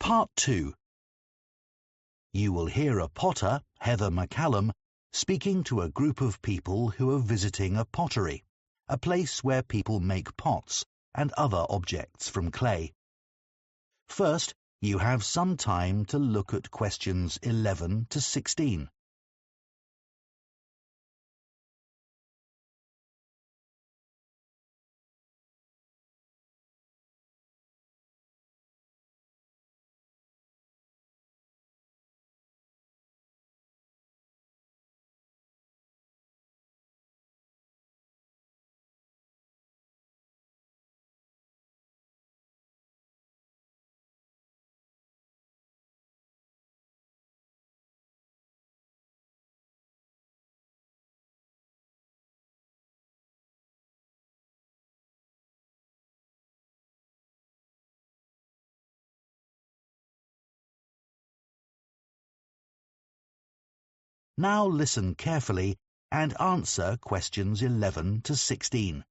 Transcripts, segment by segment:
Part 2. You will hear a potter, Heather McCallum, speaking to a group of people who are visiting a pottery, a place where people make pots and other objects from clay. First, you have some time to look at questions 11 to 16. Now listen carefully and answer questions 11 to 16.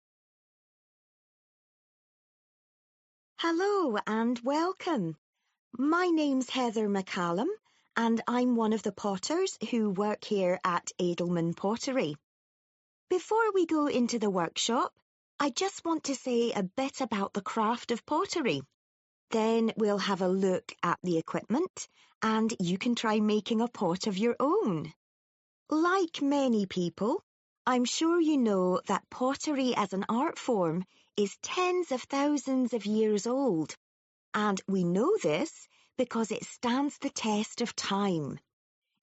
Hello and welcome. My name's Heather McCallum and I'm one of the potters who work here at Edelman Pottery. Before we go into the workshop, I just want to say a bit about the craft of pottery. Then we'll have a look at the equipment and you can try making a pot of your own. Like many people, I'm sure you know that pottery as an art form is tens of thousands of years old, and we know this because it stands the test of time.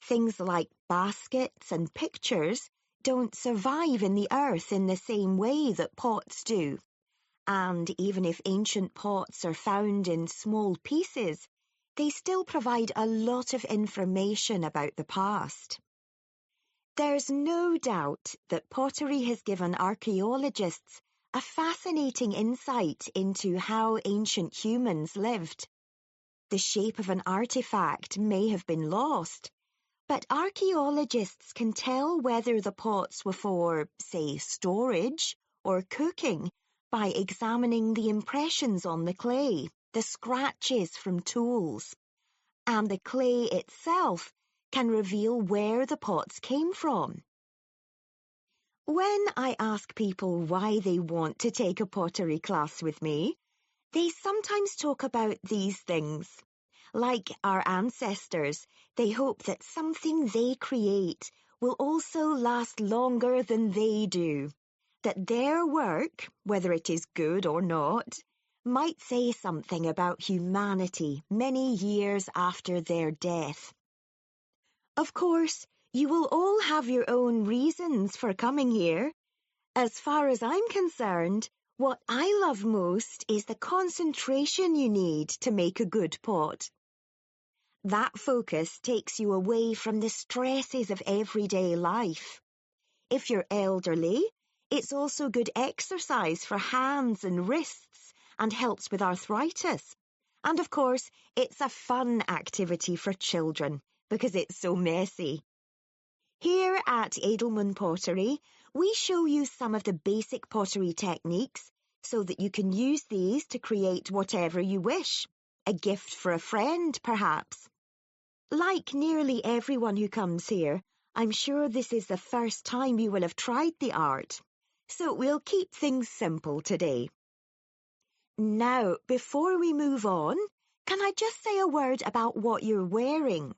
Things like baskets and pictures don't survive in the earth in the same way that pots do, and even if ancient pots are found in small pieces, they still provide a lot of information about the past. There's no doubt that pottery has given archaeologists a fascinating insight into how ancient humans lived. The shape of an artifact may have been lost, but archaeologists can tell whether the pots were for, say, storage or cooking by examining the impressions on the clay, the scratches from tools, and the clay itself can reveal where the pots came from. When I ask people why they want to take a pottery class with me, they sometimes talk about these things. Like our ancestors, they hope that something they create will also last longer than they do, that their work, whether it is good or not, might say something about humanity many years after their death. Of course, you will all have your own reasons for coming here. As far as I'm concerned, what I love most is the concentration you need to make a good pot. That focus takes you away from the stresses of everyday life. If you're elderly, it's also good exercise for hands and wrists and helps with arthritis. And of course, it's a fun activity for children because it's so messy. Here at Edelman Pottery, we show you some of the basic pottery techniques so that you can use these to create whatever you wish. A gift for a friend, perhaps. Like nearly everyone who comes here, I'm sure this is the first time you will have tried the art. So we'll keep things simple today. Now, before we move on, can I just say a word about what you're wearing?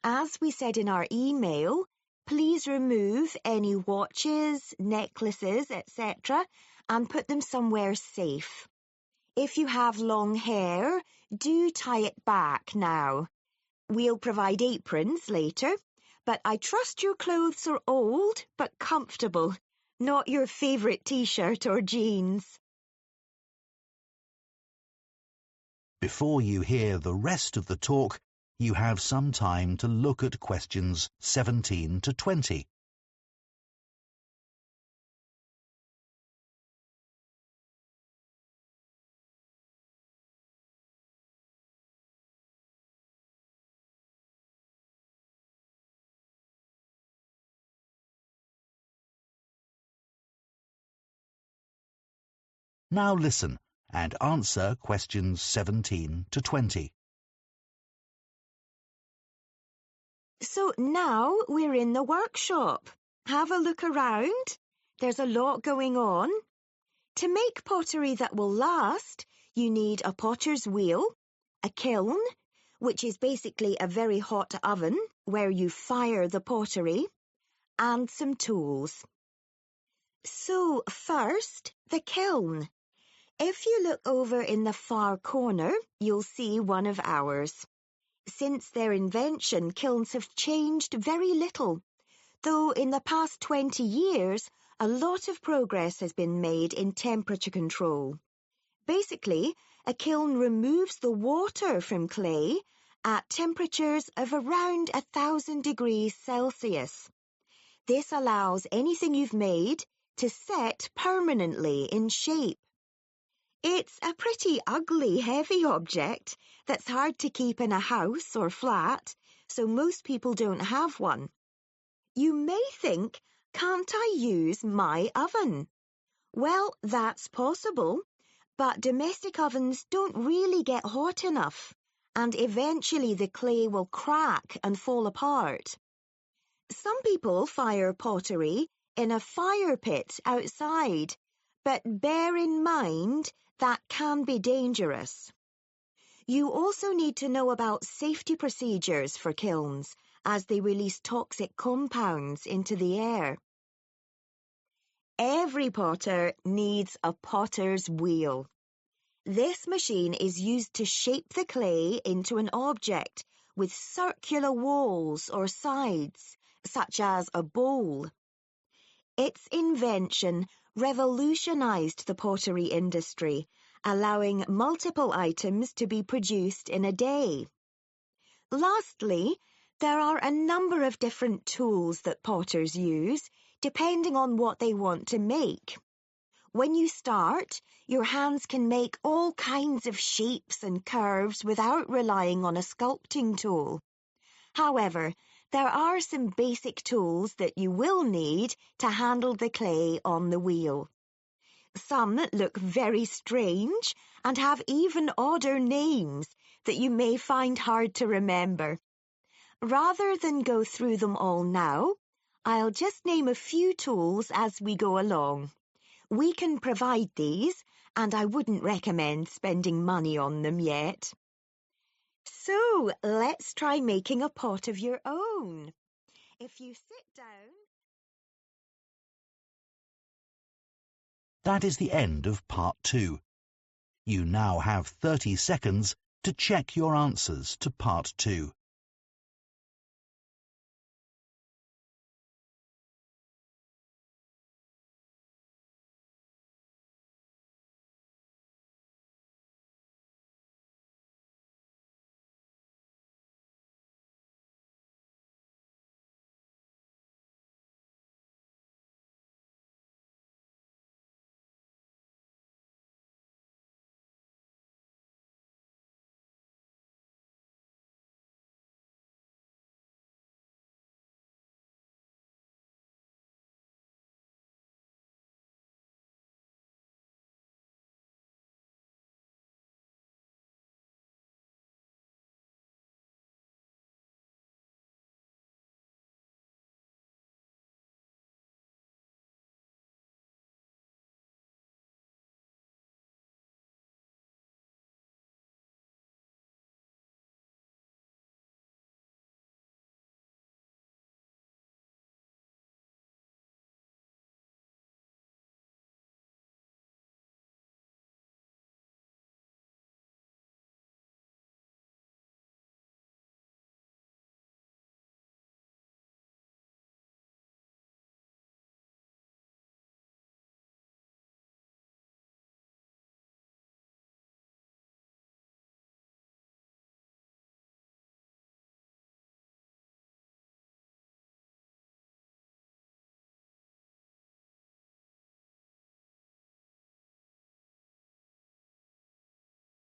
As we said in our email, please remove any watches, necklaces, etc. and put them somewhere safe. If you have long hair, do tie it back now. We'll provide aprons later, but I trust your clothes are old but comfortable, not your favourite t-shirt or jeans. Before you hear the rest of the talk, you have some time to look at questions 17 to 20. Now listen and answer questions 17 to 20. So now we're in the workshop. Have a look around. There's a lot going on. To make pottery that will last, you need a potter's wheel, a kiln, which is basically a very hot oven where you fire the pottery, and some tools. So first, the kiln. If you look over in the far corner, you'll see one of ours. Since their invention, kilns have changed very little, though in the past 20 years, a lot of progress has been made in temperature control. Basically, a kiln removes the water from clay at temperatures of around 1,000 degrees Celsius. This allows anything you've made to set permanently in shape. It's a pretty ugly, heavy object that's hard to keep in a house or flat, so most people don't have one. You may think, can't I use my oven? Well, that's possible, but domestic ovens don't really get hot enough, and eventually the clay will crack and fall apart. Some people fire pottery in a fire pit outside, but bear in mind that can be dangerous. You also need to know about safety procedures for kilns, as they release toxic compounds into the air. Every potter needs a potter's wheel. This machine is used to shape the clay into an object with circular walls or sides, such as a bowl. Its invention revolutionized the pottery industry, allowing multiple items to be produced in a day. Lastly, there are a number of different tools that potters use, depending on what they want to make. When you start, your hands can make all kinds of shapes and curves without relying on a sculpting tool. However, there are some basic tools that you will need to handle the clay on the wheel. Some look very strange and have even odder names that you may find hard to remember. Rather than go through them all now, I'll just name a few tools as we go along. We can provide these, and I wouldn't recommend spending money on them yet. So, let's try making a pot of your own. If you sit down... That is the end of part 2. You now have 30 seconds to check your answers to part 2.